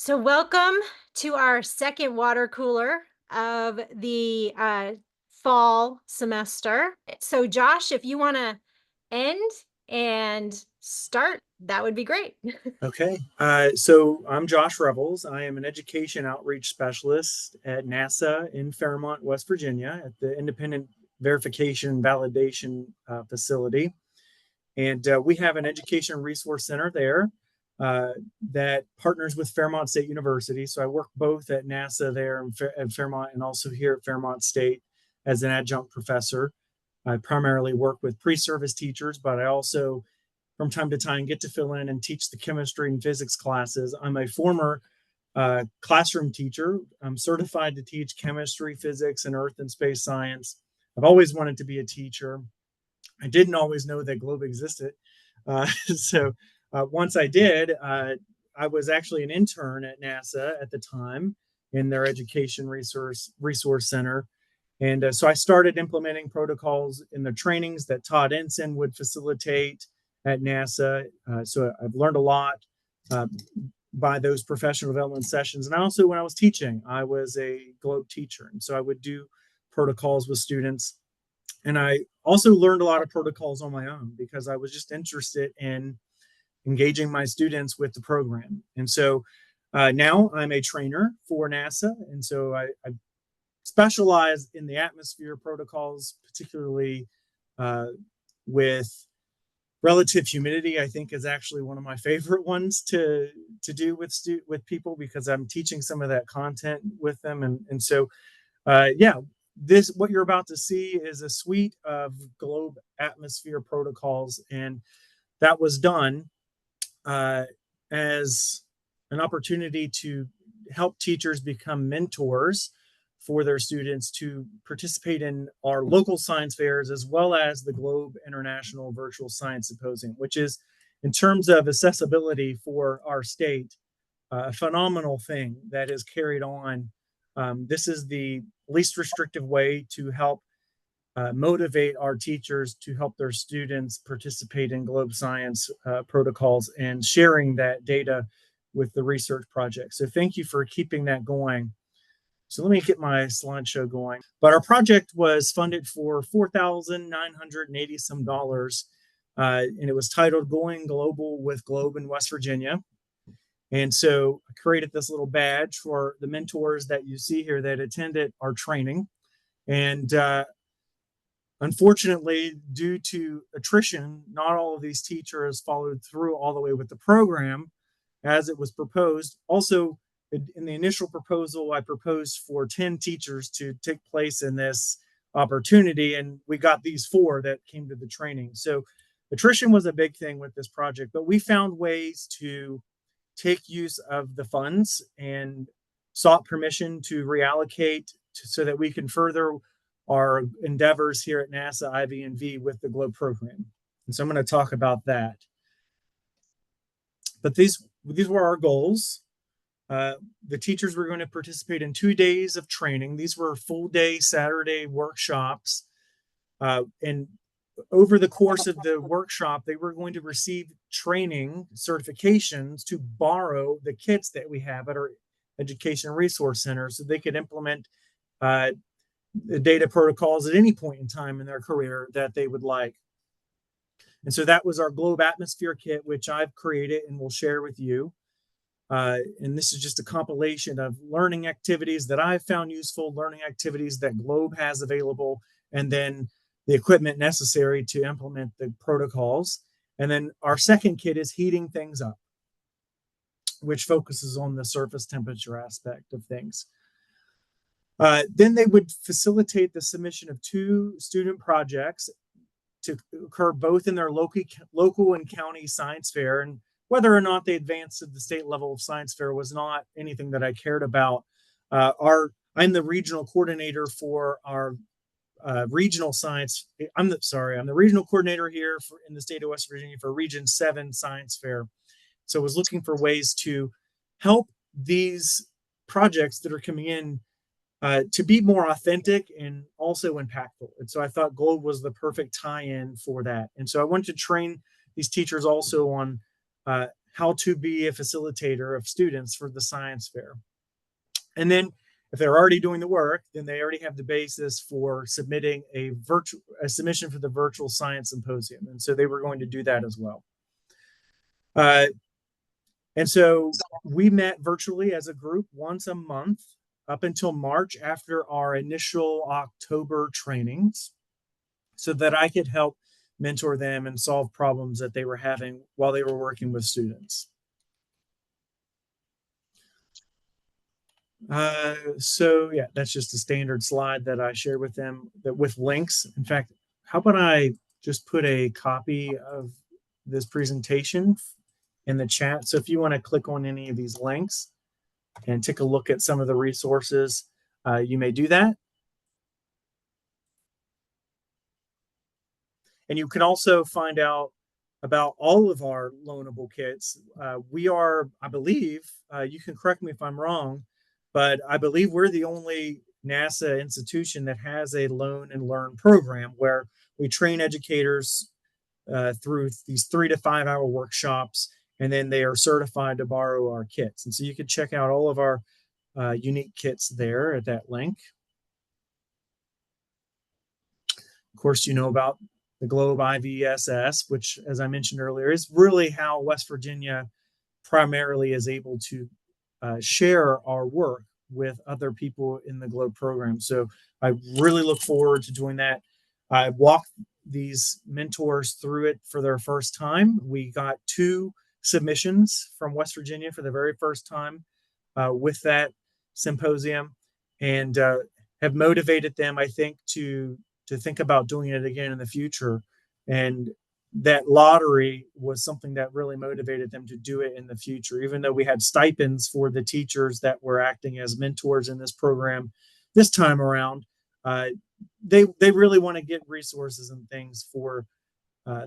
So, welcome to our second water cooler of the fall semester. So, Josh, if you want to end and start, that would be great. Okay, so I'm Josh Revels. I am an education outreach specialist at NASA in Fairmont, West Virginia, at the Independent Verification and Validation Facility. And we have an education resource center there uh, that partners with Fairmont State University. So I work both at NASA there at Fairmont and also here at Fairmont State as an adjunct professor. I primarily work with pre-service teachers, but I also from time to time get to fill in and teach the chemistry and physics classes. I'm a former classroom teacher. I'm certified to teach chemistry, physics, and earth and space science. I've always wanted to be a teacher. I didn't always know that Globe existed. So once I did, I was actually an intern at NASA at the time in their education resource center. And so I started implementing protocols in the trainings that Todd Ensign would facilitate at NASA. So I've learned a lot uh, by those professional development sessions. And also, when I was teaching, I was a Globe teacher. And so I would do protocols with students. And I also learned a lot of protocols on my own because I was just interested in engaging my students with the program. And so now I'm a trainer for NASA. And so I specialize in the atmosphere protocols, particularly with relative humidity. I think is actually one of my favorite ones to do with people because I'm teaching some of that content with them, and so yeah, this what you're about to see is a suite of globe atmosphere protocols, and that was done uh, as an opportunity to help teachers become mentors for their students to participate in our local science fairs as well as the Globe International Virtual Science Symposium, which is, in terms of accessibility for our state, a phenomenal thing that is carried on. This is the least restrictive way to help motivate our teachers to help their students participate in globe science protocols and sharing that data with the research project. So thank you for keeping that going. So let me get my slideshow going. But our project was funded for $4,980 some dollars, and it was titled "Going Global with Globe in West Virginia." And so I created this little badge for the mentors that you see here that attended our training. And unfortunately, due to attrition, not all of these teachers followed through all the way with the program as it was proposed. Also, in the initial proposal, I proposed for 10 teachers to take place in this opportunity, and we got these 4 that came to the training. So attrition was a big thing with this project, but we found ways to take use of the funds and sought permission to reallocate so that we can further our endeavors here at NASA IV&V with the GLOBE program. And so I'm going to talk about that. But these were our goals. The teachers were going to participate in 2 days of training. These were full day Saturday workshops. And over the course of the workshop, they were going to receive training certifications to borrow the kits that we have at our education resource center so they could implement the data protocols at any point in time in their career that they would like. And so that was our Globe Atmosphere Kit, which I've created and will share with you. And this is just a compilation of learning activities that I've found useful, learning activities that Globe has available, and then the equipment necessary to implement the protocols. And then our second kit is heating things up, which focuses on the surface temperature aspect of things. Then they would facilitate the submission of 2 student projects to occur both in their local and county science fair. And whether or not they advanced to the state level of science fair was not anything that I cared about. I'm the regional coordinator for our regional science. I'm the regional coordinator here in the state of West Virginia for Region 7 Science Fair. So I was looking for ways to help these projects that are coming in to be more authentic and also impactful. And so I thought Globe was the perfect tie-in for that. And so I wanted to train these teachers also on how to be a facilitator of students for the science fair. And then if they're already doing the work, then they already have the basis for submitting a submission for the virtual science symposium. And so they were going to do that as well. And so we met virtually as a group once a month up until March after our initial October trainings, so that I could help mentor them and solve problems that they were having while they were working with students. So yeah, that's just a standard slide that I shared with them that with links. In fact, how about I just put a copy of this presentation in the chat? So if you want to click on any of these links and take a look at some of the resources, you may do that. And you can also find out about all of our loanable kits. We are, I believe, you can correct me if I'm wrong, but I believe we're the only NASA institution that has a loan and learn program where we train educators through these 3 to 5 hour workshops, and then they are certified to borrow our kits. And so you can check out all of our unique kits there at that link. Of course, you know about the Globe IVSS, which, as I mentioned earlier, is really how West Virginia primarily is able to share our work with other people in the Globe program. So I really look forward to doing that. I walked these mentors through it for their first time. We got 2 submissions from West Virginia for the very first time with that symposium, and have motivated them, I think, to think about doing it again in the future. And that lottery was something that really motivated them to do it in the future, even though we had stipends for the teachers that were acting as mentors in this program this time around. They really want to get resources and things for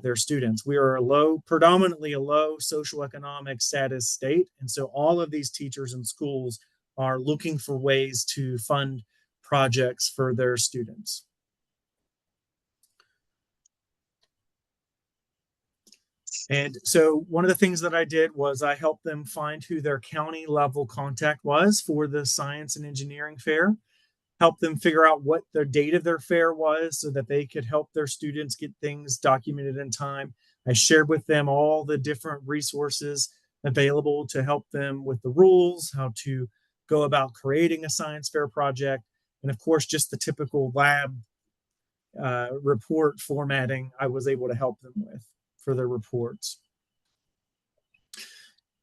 their students. We are predominantly a low socioeconomic status state. And so all of these teachers and schools are looking for ways to fund projects for their students. And so one of the things that I did was I helped them find who their county level contact was for the science and engineering fair, help them figure out what the date of their fair was so that they could help their students get things documented in time. I shared with them all the different resources available to help them with the rules, how to go about creating a science fair project, and of course, just the typical lab report formatting I was able to help them with for their reports.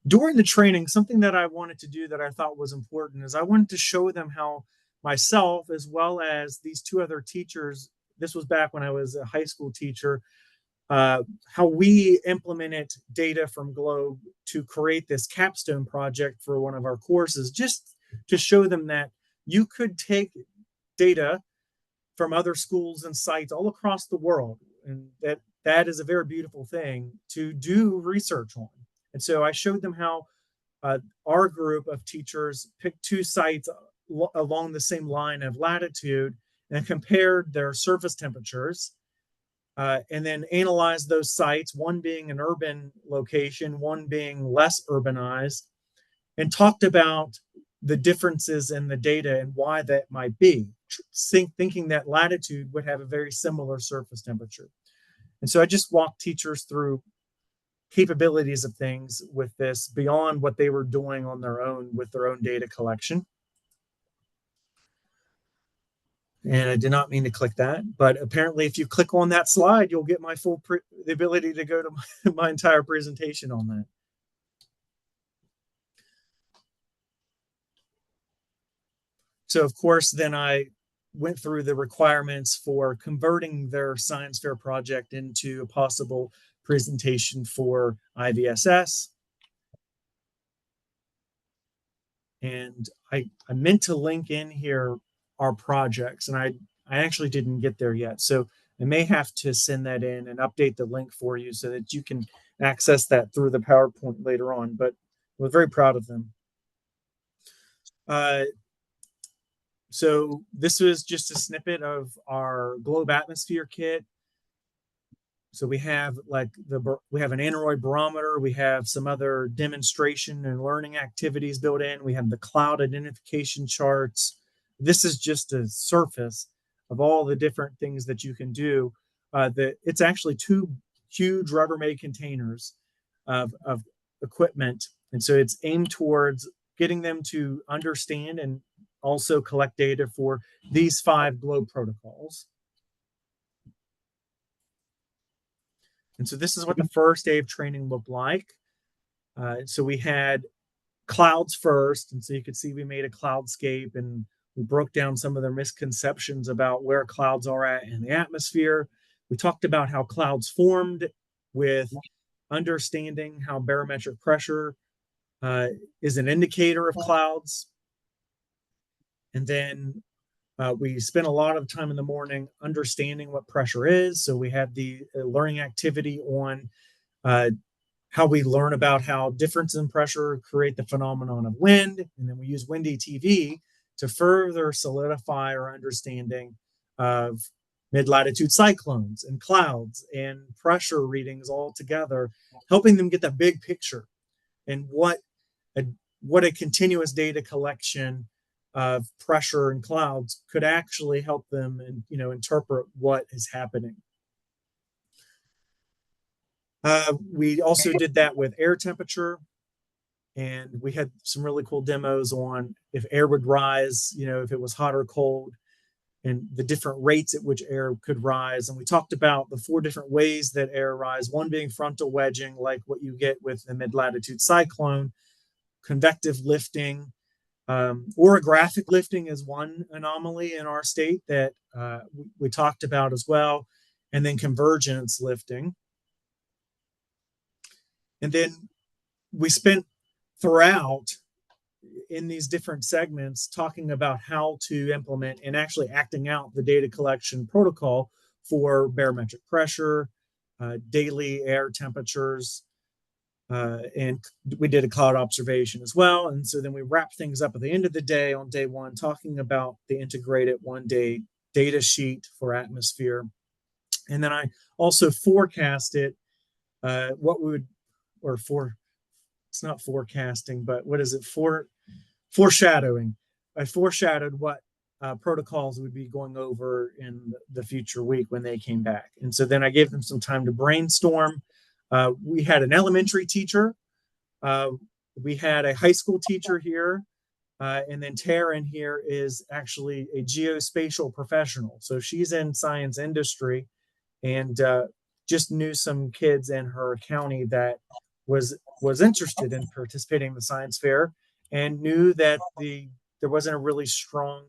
During the training, something that I wanted to do that I thought was important is I wanted to show them how myself, as well as these 2 other teachers, this was back when I was a high school teacher, how we implemented data from Globe to create this capstone project for one of our courses, just to show them that you could take data from other schools and sites all across the world, and that is a very beautiful thing to do research on. And so I showed them how our group of teachers picked 2 sites along the same line of latitude and compared their surface temperatures, and then analyzed those sites, one being an urban location, one being less urbanized, and talked about the differences in the data and why that might be, thinking that latitude would have a very similar surface temperature. And so I just walked teachers through capabilities of things with this beyond what they were doing on their own with their own data collection. And I did not mean to click that, but apparently if you click on that slide, you'll get my the ability to go to my entire presentation on that. So of course, then I went through the requirements for converting their science fair project into a possible presentation for IVSS. And I meant to link in here our projects, and I actually didn't get there yet. So I may have to send that in and update the link for you so that you can access that through the PowerPoint later on, but we're very proud of them. So this was just a snippet of our Globe Atmosphere kit. So we have we have an aneroid barometer, we have some other demonstration and learning activities built in, we have the cloud identification charts. This is just a surface of all the different things that you can do. It's actually two huge Rubbermaid containers of equipment, and so it's aimed towards getting them to understand and also collect data for these 5 globe protocols. And so this is what the first day of training looked like. So we had clouds first. And so you could see we made a cloudscape and we broke down some of the misconceptions about where clouds are at in the atmosphere. We talked about how clouds formed with understanding how barometric pressure is an indicator of clouds. And then we spent a lot of time in the morning understanding what pressure is. So we had the learning activity on how we learn about how difference in pressure create the phenomenon of wind. And then we use windy TV to further solidify our understanding of mid-latitude cyclones and clouds and pressure readings all together, helping them get that big picture and what a continuous data collection of pressure and clouds could actually help them and interpret what is happening. We also did that with air temperature, and we had some really cool demos on if air would rise, if it was hot or cold, and the different rates at which air could rise. And we talked about the 4 different ways that air rise, one being frontal wedging, like what you get with the mid-latitude cyclone, convective lifting, orographic lifting is one anomaly in our state that we talked about as well, and then convergence lifting. And then we spent throughout in these different segments talking about how to implement and actually acting out the data collection protocol for barometric pressure, daily air temperatures, and we did a cloud observation as well. And so then we wrapped things up at the end of the day on day 1, talking about the integrated 1-day data sheet for atmosphere. And then I also forecasted what we would, or for, it's not forecasting, but what is it for? Foreshadowing. I foreshadowed what protocols we'd be going over in the future week when they came back. And so then I gave them some time to brainstorm. We had an elementary teacher. We had a high school teacher here. And then Taryn here is actually a geospatial professional. So she's in science industry and just knew some kids in her county that was interested in participating in the science fair and knew that there wasn't a really strong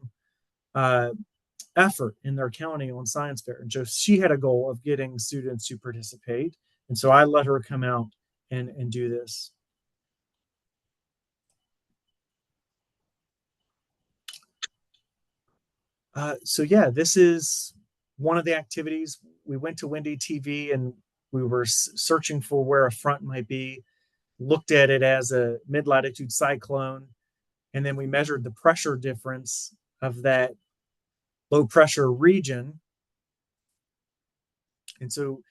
effort in their county on science fair. And so she had a goal of getting students to participate. And so I let her come out and do this. So yeah, this is one of the activities. We went to Windy TV and we were searching for where a front might be, looked at it as a mid-latitude cyclone, and then we measured the pressure difference of that low pressure region. And so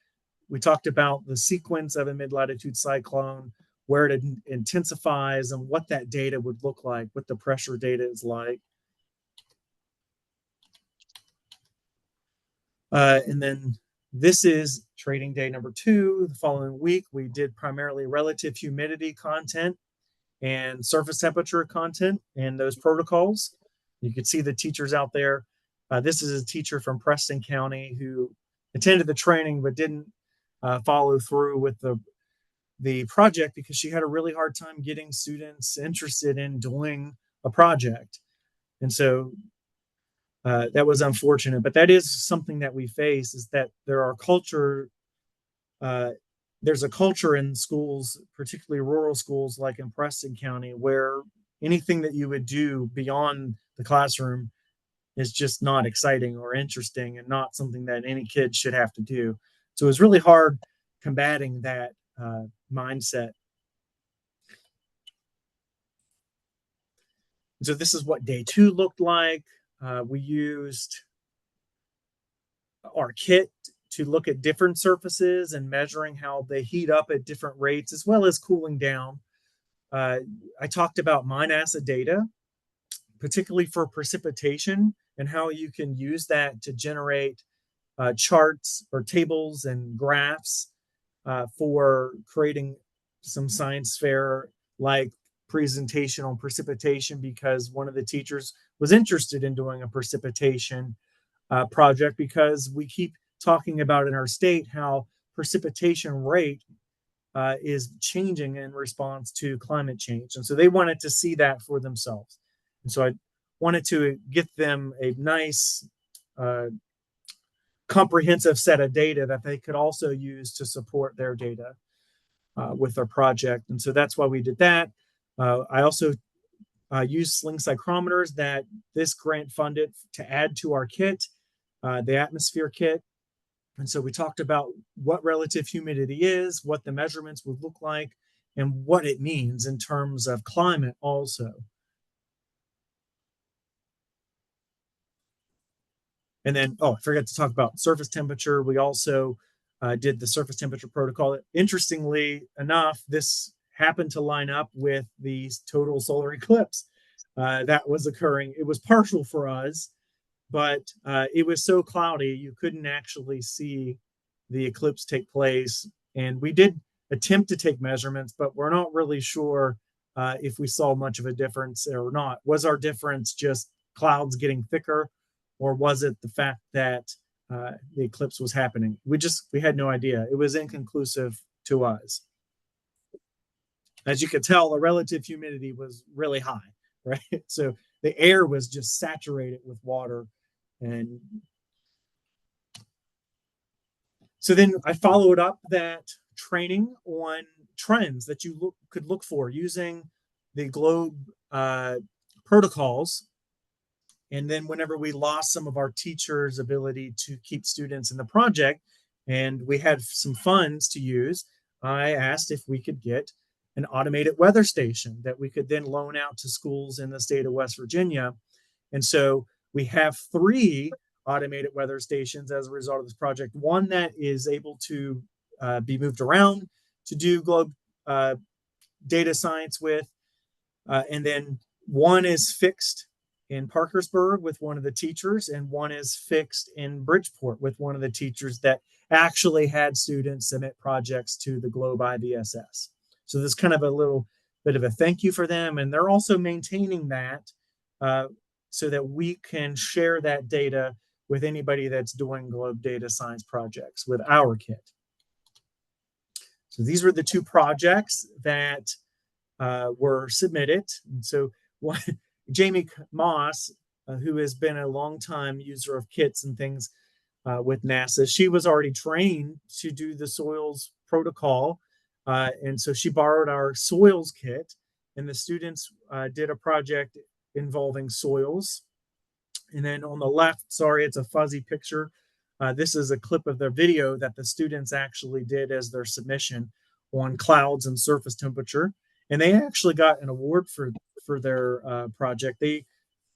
we talked about the sequence of a mid-latitude cyclone, where it intensifies and what that data would look like, what the pressure data is like. And then this is trading day number 2. The following week, we did primarily relative humidity content and surface temperature content and those protocols. You could see the teachers out there. This is a teacher from Preston County who attended the training but didn't follow through with the project because she had a really hard time getting students interested in doing a project. And so that was unfortunate, but that is something that we face, is that there's a culture in schools, particularly rural schools like in Preston County, where anything that you would do beyond the classroom is just not exciting or interesting and not something that any kid should have to do. So it was really hard combating that mindset. So this is what day 2 looked like. We used our kit to look at different surfaces and measuring how they heat up at different rates as well as cooling down. I talked about mine acid data, particularly for precipitation and how you can use that to generate charts or tables and graphs for creating some science fair like presentation on precipitation, because one of the teachers was interested in doing a precipitation project, because we keep talking about in our state how precipitation rate is changing in response to climate change. And so they wanted to see that for themselves. And so I wanted to get them a nice, comprehensive set of data that they could also use to support their data with their project. And so that's why we did that. I also used sling psychrometers that this grant funded to add to our kit, the atmosphere kit. And so we talked about what relative humidity is, what the measurements would look like, and what it means in terms of climate also. And then, oh, I forgot to talk about surface temperature. We also did the surface temperature protocol. Interestingly enough, this happened to line up with the total solar eclipse that was occurring. It was partial for us, but it was so cloudy you couldn't actually see the eclipse take place. And we did attempt to take measurements, but we're not really sure if we saw much of a difference or not. Was our difference just clouds getting thicker, or was it the fact that the eclipse was happening? We had no idea. It was inconclusive to us. As you could tell, the relative humidity was really high, right? So the air was just saturated with water. And so then I followed up that training on trends that you could look for using the globe protocols. And then whenever we lost some of our teachers' ability to keep students in the project and we had some funds to use, I asked if we could get an automated weather station that we could then loan out to schools in the state of West Virginia. And so we have 3 automated weather stations as a result of this project. One that is able to be moved around to do globe data science with, and then one is fixed in Parkersburg with one of the teachers, and one is fixed in Bridgeport with one of the teachers that actually had students submit projects to the Globe IVSS. So there's kind of a little bit of a thank you for them, and they're also maintaining that so that we can share that data with anybody that's doing Globe data science projects with our kit. So these were the 2 projects that were submitted. And so Jamie Moss, who has been a long-time user of kits and things with NASA, she was already trained to do the soils protocol. And so she borrowed our soils kit, and the students did a project involving soils. And then on the left, sorry, it's a fuzzy picture. This is a clip of their video that the students actually did as their submission on clouds and surface temperature. And they actually got an award for their project. They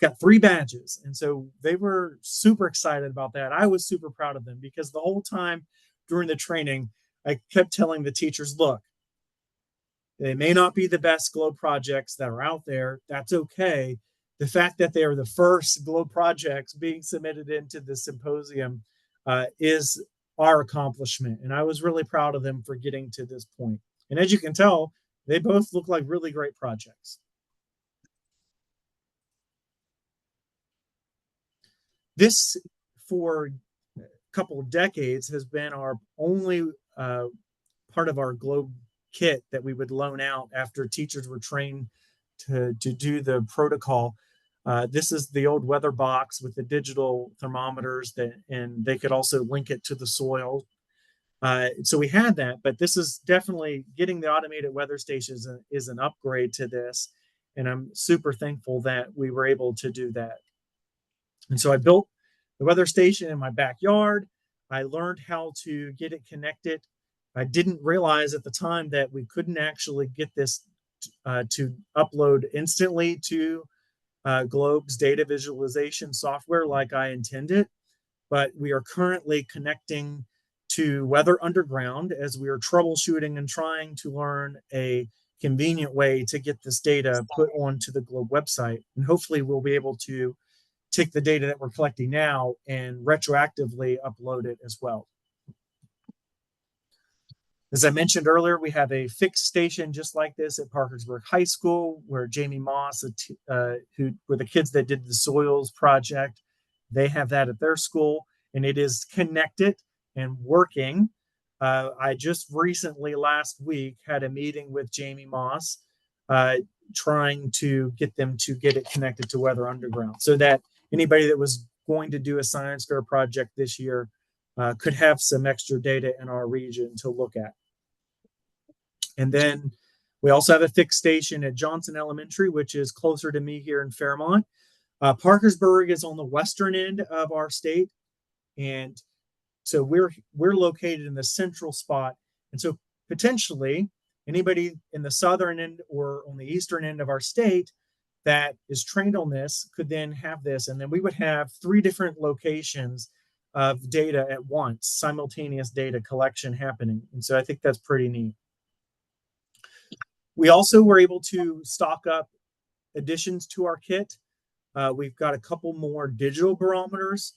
got 3 badges. And so they were super excited about that. I was super proud of them because the whole time during the training, I kept telling the teachers, look, they may not be the best globe projects that are out there. That's okay. The fact that they are the first globe projects being submitted into the symposium is our accomplishment. And I was really proud of them for getting to this point. And as you can tell, they both look like really great projects. This, for a couple of decades, has been our only part of our globe kit that we would loan out after teachers were trained to do the protocol. This is the old weather box with the digital thermometers and they could also link it to the soil. So we had that, but this is definitely getting the automated weather stations is an upgrade to this. And I'm super thankful that we were able to do that. And so I built the weather station in my backyard. I learned how to get it connected. I didn't realize at the time that we couldn't actually get this to upload instantly to Globe's data visualization software like I intended, but we are currently connecting to Weather Underground as we are troubleshooting and trying to learn a convenient way to get this data put onto the Globe website. And hopefully we'll be able to take the data that we're collecting now and retroactively upload it as well. As I mentioned earlier, we have a fixed station just like this at Parkersburg High School, where Jamie Moss, who were the kids that did the soils project, they have that at their school, and it is connected and working. I just recently, last week, had a meeting with Jamie Moss, trying to get them to get it connected to Weather Underground, so that anybody that was going to do a science fair project this year could have some extra data in our region to look at. And then we also have a fixed station at Johnson Elementary, which is closer to me here in Fairmont. Parkersburg is on the western end of our state, and so we're located in the central spot. And so potentially anybody in the southern end or on the eastern end of our state that is trained on this could then have this, and then we would have 3 different locations of data at once, simultaneous data collection happening. And so I think that's pretty neat. We also were able to stock up additions to our kit. We've got a couple more digital barometers,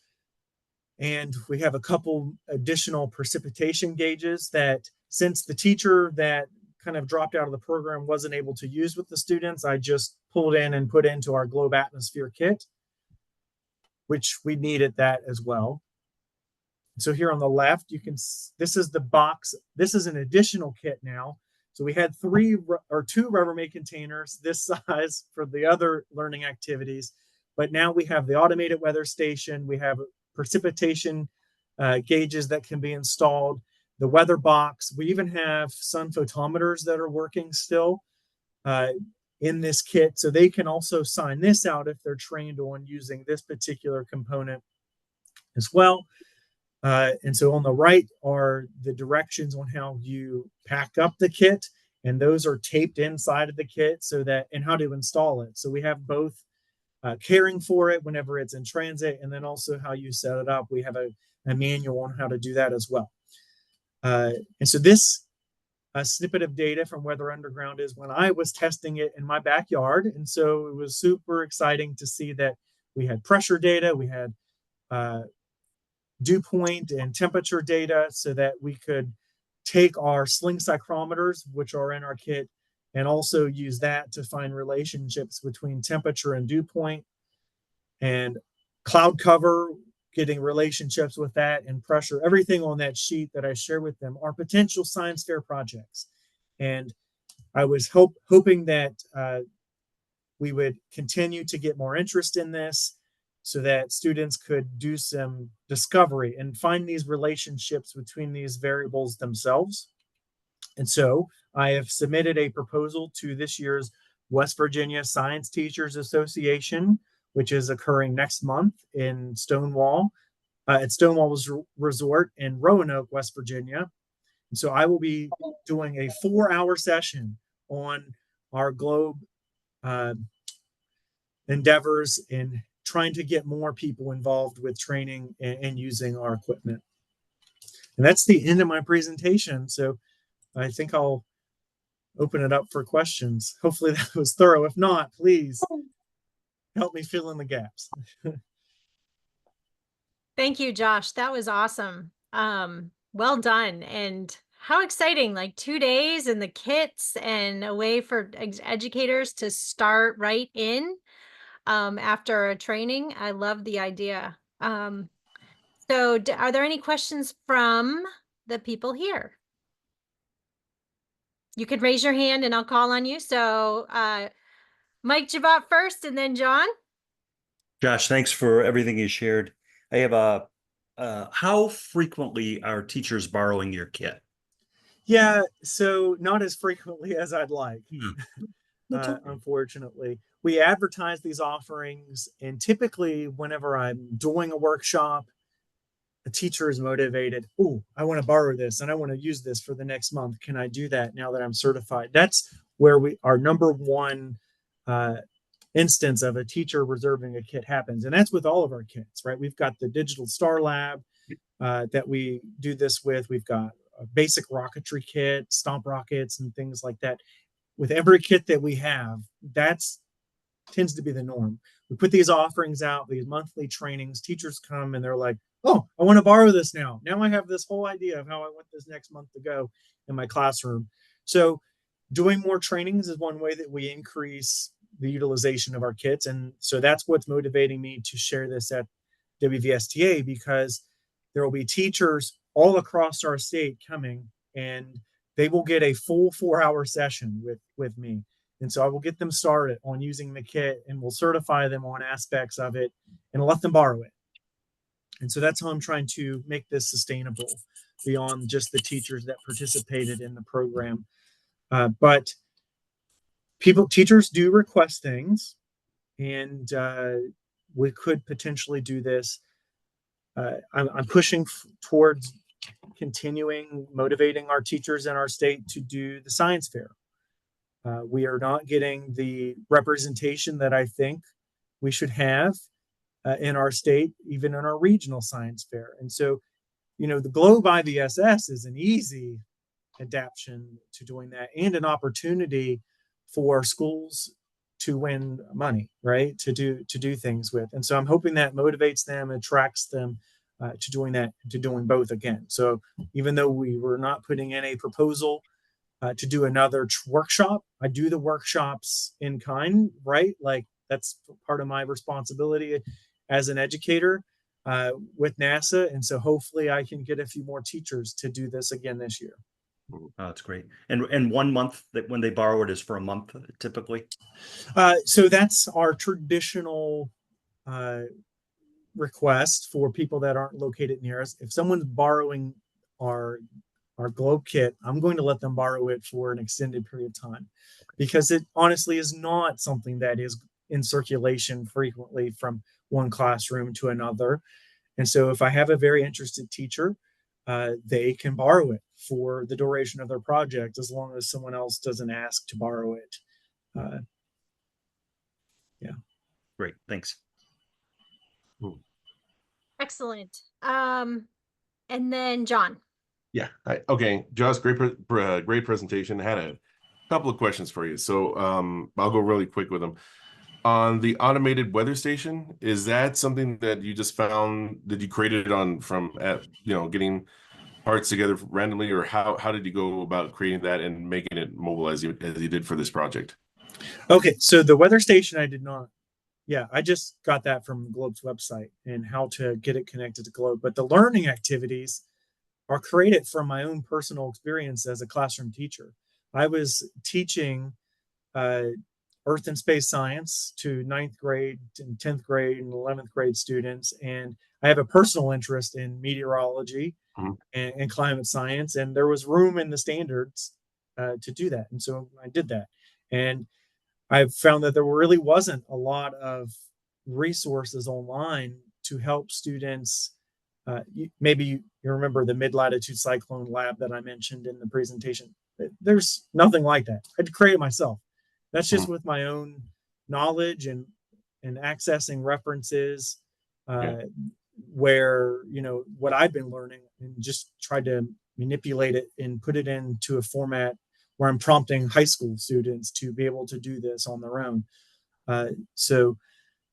and we have a couple additional precipitation gauges that, since the teacher that kind of dropped out of the program wasn't able to use with the students, I just pulled in and put into our Globe Atmosphere kit, which we needed that as well. So here on the left, you can, this is the box. This is an additional kit now. So we had 2 Rubbermaid containers this size for the other learning activities, but now we have the automated weather station. We have precipitation gauges that can be installed, the weather box. We even have sun photometers that are working still in this kit. So they can also sign this out if they're trained on using this particular component as well. And so on the right are the directions on how you pack up the kit, and those are taped inside of the kit, so that, and how to install it. So we have both caring for it whenever it's in transit, and then also how you set it up. We have a manual on how to do that as well. And so this snippet of data from Weather Underground is when I was testing it in my backyard. And so it was super exciting to see that we had pressure data, we had dew point and temperature data, so that we could take our sling psychrometers, which are in our kit, and also use that to find relationships between temperature and dew point, and cloud cover, getting relationships with that, and pressure. Everything on that sheet that I share with them are potential science fair projects. And I was hoping that we would continue to get more interest in this, so that students could do some discovery and find these relationships between these variables themselves. And so I have submitted a proposal to this year's West Virginia Science Teachers Association, which is occurring next month in Stonewall, at Stonewall Resort in Roanoke, West Virginia. And so I will be doing a 4-hour session on our Globe endeavors in trying to get more people involved with training and using our equipment. And that's the end of my presentation. So I think I'll open it up for questions. Hopefully that was thorough. If not, please help me fill in the gaps. Thank you, Josh. That was awesome. Well done. And how exciting, like 2 days and the kits and a way for educators to start right in after a training. I love the idea. So are there any questions from the people here? You could raise your hand and I'll call on you. So Mike Jabot first, and then John. Josh, thanks for everything you shared. I have how frequently are teachers borrowing your kit? Yeah, so not as frequently as I'd like. Okay. Unfortunately. We advertise these offerings, and typically whenever I'm doing a workshop, a teacher is motivated. Oh, I want to borrow this and I want to use this for the next month. Can I do that now that I'm certified? That's where our number one instance of a teacher reserving a kit happens. And that's with all of our kits, right? We've got the Digital Star Lab, that we do this with. We've got a basic rocketry kit, stomp rockets, and things like that. With every kit that we have, that's tends to be the norm. We put these offerings out, these monthly trainings. Teachers come and they're like, "Oh, I want to borrow this now. Now I have this whole idea of how I want this next month to go in my classroom." So, doing more trainings is one way that we increase the utilization of our kits, and so that's what's motivating me to share this at WVSTA, because there will be teachers all across our state coming, and they will get a full 4-hour session with me. And so I will get them started on using the kit, and we'll certify them on aspects of it and let them borrow it. And so that's how I'm trying to make this sustainable beyond just the teachers that participated in the program. But teachers do request things, and we could potentially do this. I'm pushing towards continuing motivating our teachers in our state to do the science fair. We are not getting the representation that I think we should have in our state, even in our regional science fair. And so, the Globe IVSS is an easy adaptation to doing that, and an opportunity for schools to win money, right? To do things with. And so I'm hoping that motivates them, attracts them to doing both again. So even though we were not putting in a proposal to do another workshop, I do the workshops in kind, right? Like that's part of my responsibility as an educator with NASA. And so hopefully I can get a few more teachers to do this again this year. Oh, that's great. And 1 month that when they borrow it is for a month typically? So that's our traditional request for people that aren't located near us. If someone's borrowing our Globe kit, I'm going to let them borrow it for an extended period of time, because it honestly is not something that is in circulation frequently from one classroom to another. And so if I have a very interested teacher, they can borrow it for the duration of their project, as long as someone else doesn't ask to borrow it. Yeah. Great, thanks. Excellent. And then John. Yeah. Okay. Josh, great presentation. I had a couple of questions for you. So I'll go really quick with them. On the automated weather station, is that something that you just found that you created getting parts together randomly, or how did you go about creating that and making it mobile as you did for this project? Okay, so the weather station I did not. Yeah, I just got that from Globe's website and how to get it connected to Globe. But the learning activities are created from my own personal experience as a classroom teacher. I was teaching Earth and space science to 9th grade and 10th grade and 11th grade students. And I have a personal interest in meteorology and climate science. And there was room in the standards to do that. And so I did that. And I found that there really wasn't a lot of resources online to help students. Maybe you remember the mid-latitude cyclone lab that I mentioned in the presentation. There's nothing like that. I had to create it myself. That's just with my own knowledge and accessing references where, what I've been learning, and just tried to manipulate it and put it into a format where I'm prompting high school students to be able to do this on their own. So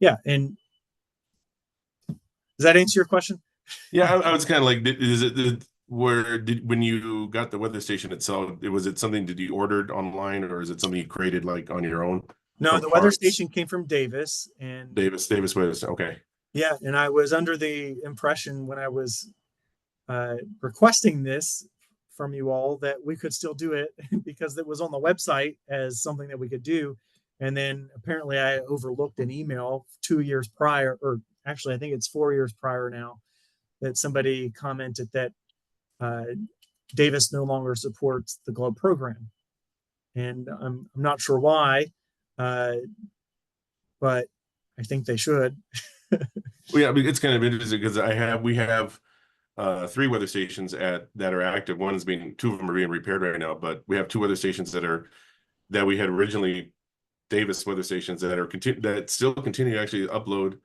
yeah. And does that answer your question? Yeah, I was kind of like, when you got the weather station itself, was it something that you ordered online, or is it something you created like on your own? No, the weather station came from Davis and Davis Weather. Okay. Yeah, and I was under the impression when I was requesting this from you all that we could still do it because it was on the website as something that we could do. And then apparently I overlooked an email 2 years prior, or actually I think it's 4 years prior now, that somebody commented that Davis no longer supports the Globe program. And I'm not sure why, but I think they should. Well, yeah, it's kind of interesting because we have 3 weather stations that are active. 2 of them are being repaired right now, but we have 2 weather stations that we had originally Davis weather stations that still continue to actually upload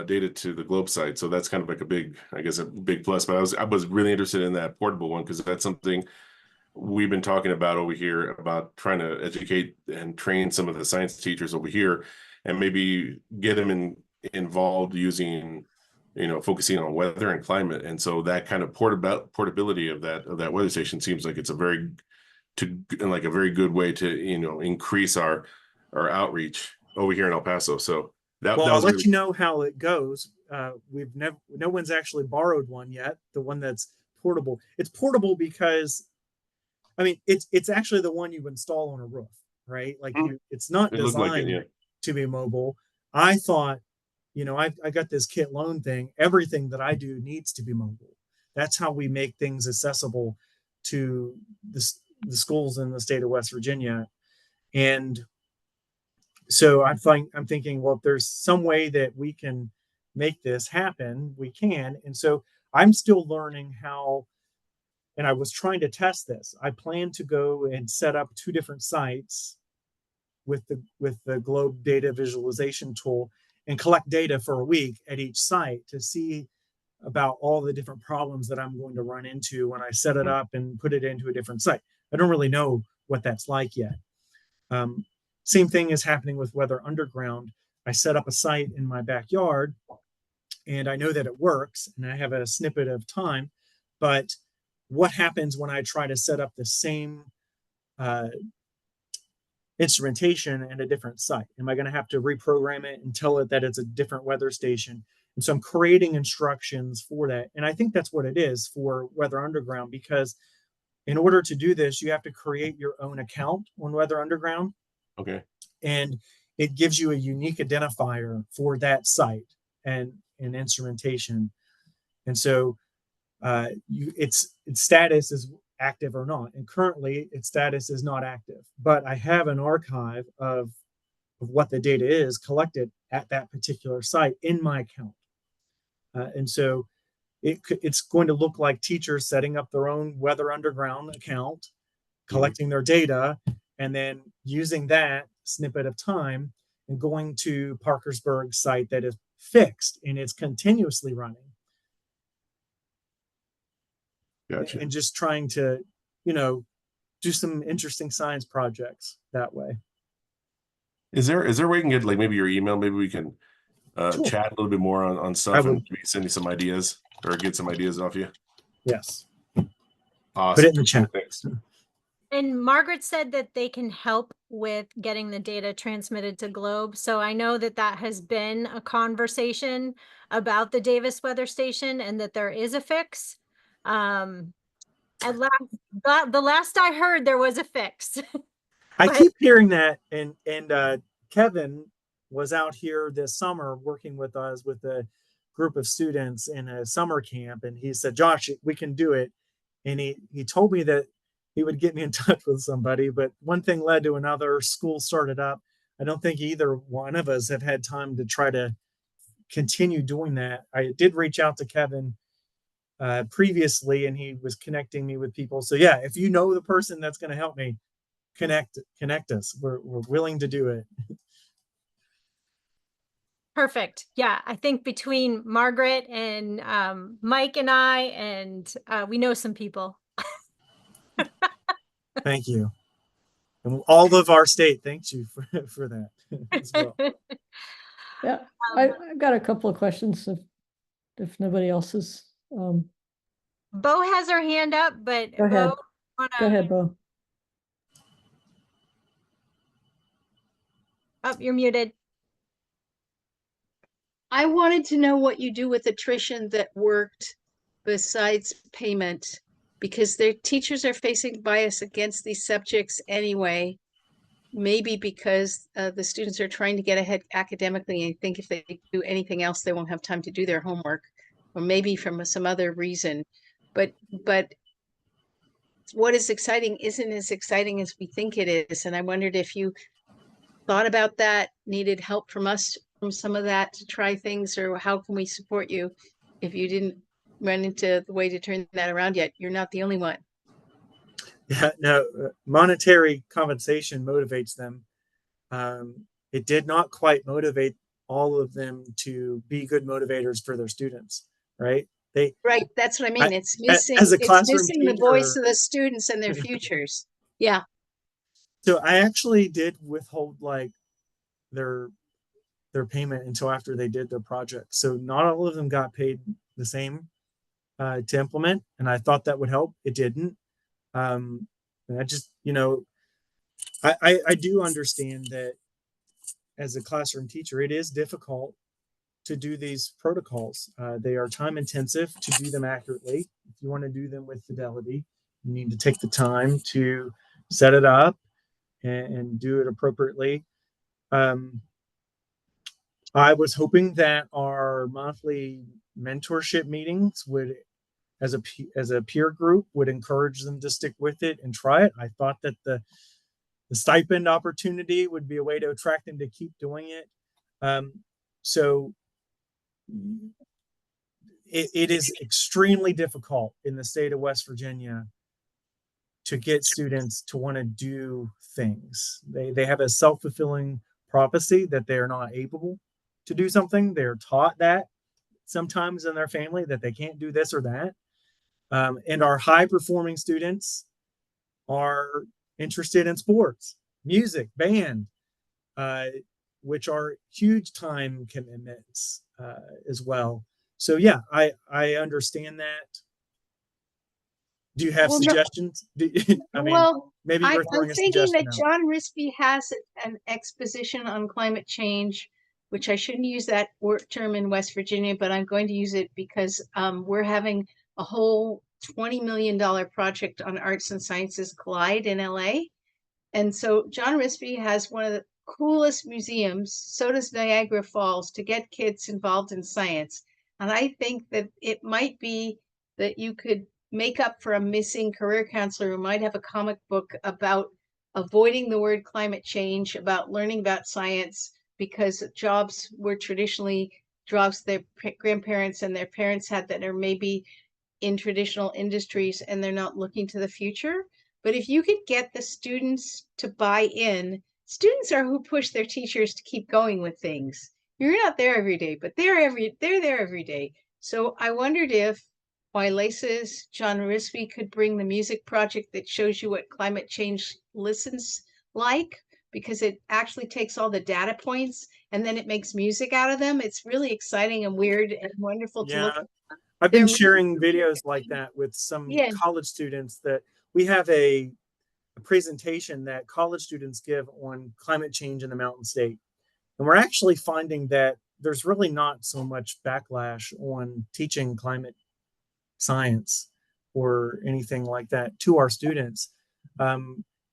data to the Globe site. So that's kind of like a big, I guess, a big plus. But I was really interested in that portable one because that's something we've been talking about over here about trying to educate and train some of the science teachers over here, and maybe get them involved using, focusing on weather and climate. And so that kind of portability of that weather station seems like it's a very good way to increase our outreach over here in El Paso. So that Well, I'll was let really you know how it goes. No one's actually borrowed one yet. The one that's portable. It's portable because, I mean, it's actually the one you install on a roof, right? Like it's not it looked like it, designed yeah. to be mobile. I thought, I got this kit loan thing. Everything that I do needs to be mobile. That's how we make things accessible to the schools in the state of West Virginia. And so I'm thinking, well, if there's some way that we can make this happen, we can. And so I'm still learning how, and I was trying to test this. I plan to go and set up 2 different sites with the Globe data visualization tool and collect data for a week at each site to see about all the different problems that I'm going to run into when I set it up and put it into a different site. I don't really know what that's like yet. Same thing is happening with Weather Underground. I set up a site in my backyard and I know that it works and I have a snippet of time, but what happens when I try to set up the same instrumentation in a different site? Am I going to have to reprogram it and tell it that it's a different weather station? And so I'm creating instructions for that. And I think that's what it is for Weather Underground, because in order to do this, you have to create your own account on Weather Underground. Okay. And it gives you a unique identifier for that site and instrumentation. And so its status is active or not. And currently its status is not active, but I have an archive of what the data is collected at that particular site in my account. And so it's going to look like teachers setting up their own Weather Underground account, collecting their data, and then using that snippet of time and going to Parkersburg site that is fixed and it's continuously running. Gotcha. And just trying to, do some interesting science projects that way. Is there a way you can get like maybe your email? Maybe we can Sure. chat a little bit more on stuff I and would. maybe send you some ideas or get some ideas off you. Yes. Awesome. Put it in the chat. Thanks. And Margaret said that they can help with getting the data transmitted to Globe. So I know that has been a conversation about the Davis weather station and that there is a fix. The last I heard, there was a fix. I keep hearing that, and Kevin was out here this summer working with us with a group of students in a summer camp, and he said, "Josh, we can do it." And he told me that he would get me in touch with somebody, but one thing led to another. School started up. I don't think either one of us have had time to try to continue doing that. I did reach out to Kevin previously, and he was connecting me with people. So yeah, if you know the person that's going to help me, connect us. We're willing to do it. Perfect. Yeah, I think between Margaret and Mike and I, and we know some people. Thank you. And all of our state thanks you for that as well. Yeah, I've got a couple of questions if nobody else is. Bo has her hand up, but Go ahead. Go ahead, Bo. Oh, you're muted. I wanted to know what you do with attrition that worked besides payment, because their teachers are facing bias against these subjects anyway. Maybe because the students are trying to get ahead academically and think if they do anything else, they won't have time to do their homework, or maybe from some other reason. But what is exciting isn't as exciting as we think it is. And I wondered if you thought about that, needed help from us from some of that to try things, or how can we support you if you didn't run into the way to turn that around yet? You're not the only one. Yeah, no, monetary compensation motivates them. It did not quite motivate all of them to be good motivators for their students, right? They, Right, that's what I mean. It's as missing, a it's classroom missing the voice teacher, of the students and their futures. Yeah. so I actually did withhold like their payment until after they did their project. So not all of them got paid the same to implement, and I thought that would help. It didn't. And I just, I do understand that as a classroom teacher, it is difficult to do these protocols. They are time intensive to do them accurately. If you want to do them with fidelity, you need to take the time to set it up and do it appropriately. I was hoping that our monthly mentorship meetings would, as a peer group, would encourage them to stick with it and try it. I thought that the stipend opportunity would be a way to attract them to keep doing it. So it is extremely difficult in the state of West Virginia to get students to want to do things. They have a self-fulfilling prophecy that they are not able to do something. They're taught that sometimes in their family that they can't do this or that. And our high performing students are interested in sports, music, band, which are huge time commitments as well. So yeah, I understand that. Do you have Well, no, suggestions? I mean, well, maybe you're I'm throwing a thinking suggestion that out. John Rispy has an exposition on climate change, which I shouldn't use that word term in West Virginia, but I'm going to use it because we're having a whole $20 million project on Arts and Sciences Collide in LA. And so John Rispy has one of the coolest museums, so does Niagara Falls, to get kids involved in science. And I think that it might be that you could make up for a missing career counselor who might have a comic book about avoiding the word climate change, about learning about science, because jobs were traditionally jobs their grandparents and their parents had that are maybe in traditional industries and they're not looking to the future. But if you could get the students to buy in, students are who push their teachers to keep going with things. You're not there every day, but they're there every day. So I wondered if Wylace's John Rispy could bring the music project that shows you what climate change listens like, because it actually takes all the data points and then it makes music out of them. It's really exciting and weird and wonderful to look Yeah, at. I've been They're sharing videos like that with some yeah. college students that we have a presentation that college students give on climate change in the Mountain State. And we're actually finding that there's really not so much backlash on teaching climate science or anything like that to our students.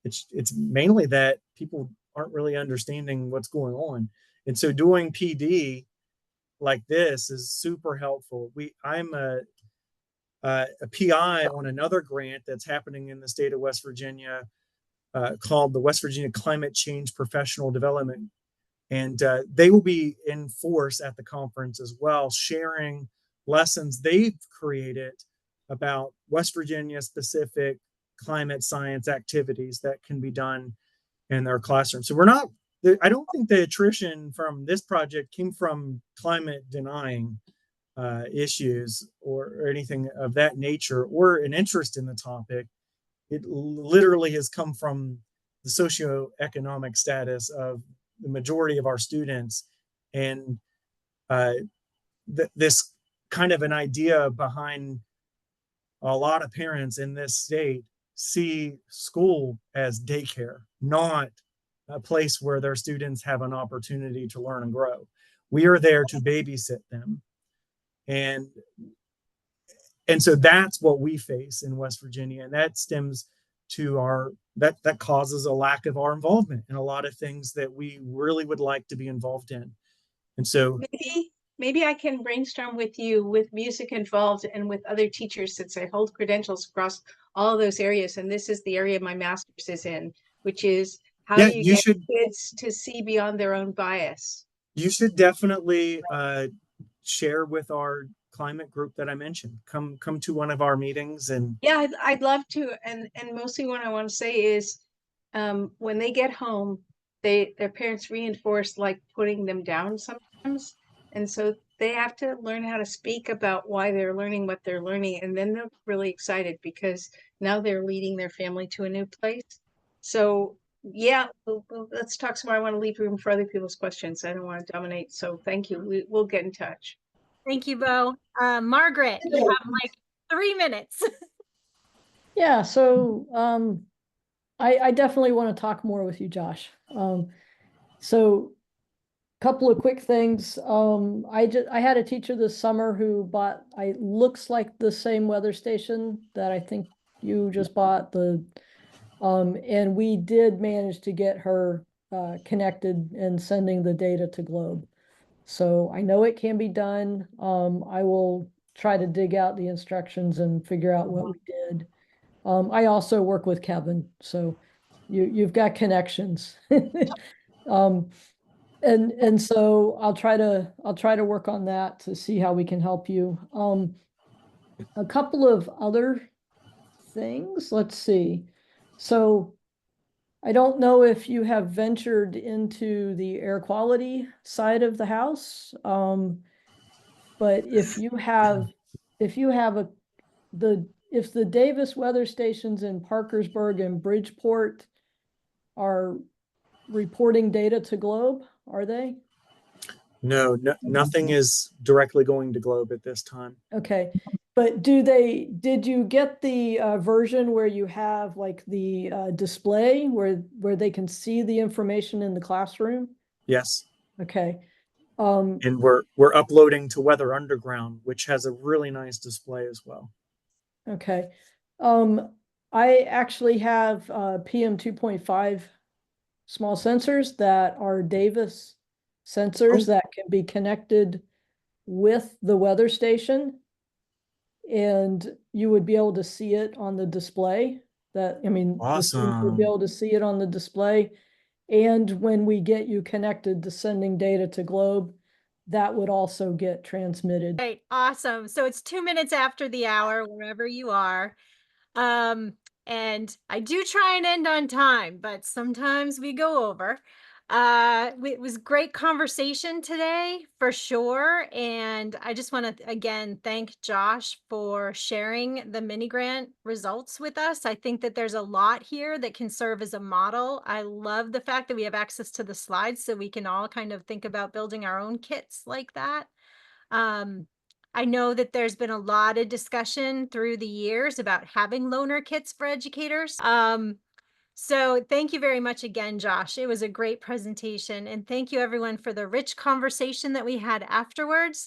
It's mainly that people aren't really understanding what's going on. And so doing PD like this is super helpful. I'm a PI on another grant that's happening in the state of West Virginia called the West Virginia Climate Change Professional Development. And they will be in force at the conference as well, sharing lessons they've created about West Virginia specific climate science activities that can be done in their classroom. So I don't think the attrition from this project came from climate denying issues or anything of that nature or an interest in the topic. It literally has come from the socioeconomic status of the majority of our students and this kind of an idea behind a lot of parents in this state see school as daycare, not a place where their students have an opportunity to learn and grow. We are there to babysit them. And so that's what we face in West Virginia. And that stems to that causes a lack of our involvement in a lot of things that we really would like to be involved in. And so maybe I can brainstorm with you with music involved and with other teachers, since I hold credentials across all of those areas. And this is the area my master's is in, which is how yeah, do you get kids to see beyond their own bias? You should definitely share with our climate group that I mentioned. Come to one of our meetings and yeah, I'd love to. And mostly what I want to say is when they get home, their parents reinforce like putting them down sometimes. And so they have to learn how to speak about why they're learning what they're learning. And then they're really excited because now they're leading their family to a new place. So yeah, let's talk some more. I want to leave room for other people's questions. I don't want to dominate. So thank you. We'll get in touch. Thank you, Bo. Margaret, you have like 3 minutes. Yeah, so I definitely want to talk more with you, Josh. So couple of quick things. I had a teacher this summer who bought looks like the same weather station that I think you just bought, and we did manage to get her connected and sending the data to Globe. So I know it can be done. I will try to dig out the instructions and figure out what we did. I also work with Kevin, so you've got connections. And so I'll try to work on that to see how we can help you. A couple of other things, let's see. So I don't know if you have ventured into the air quality side of the house. But if the Davis weather stations in Parkersburg and Bridgeport are reporting data to Globe, are they? No, nothing is directly going to Globe at this time. Okay, but did you get the version where you have like the display where they can see the information in the classroom? Yes. Okay. And we're uploading to Weather Underground, which has a really nice display as well. Okay. I actually have PM 2.5 small sensors that are Davis sensors that can be connected with the weather station, and you would be able to see it on the display. The students would be Awesome. able to see it on the display. And when we get you connected to sending data to Globe, that would also get transmitted. Right, awesome. So it's 2 minutes after the hour, wherever you are. And I do try and end on time, but sometimes we go over. It was great conversation today for sure. And I just want to again thank Josh for sharing the mini grant results with us. I think that there's a lot here that can serve as a model. I love the fact that we have access to the slides so we can all kind of think about building our own kits like that. I know that there's been a lot of discussion through the years about having loaner kits for educators. So thank you very much again, Josh. It was a great presentation. And thank you everyone for the rich conversation that we had afterwards.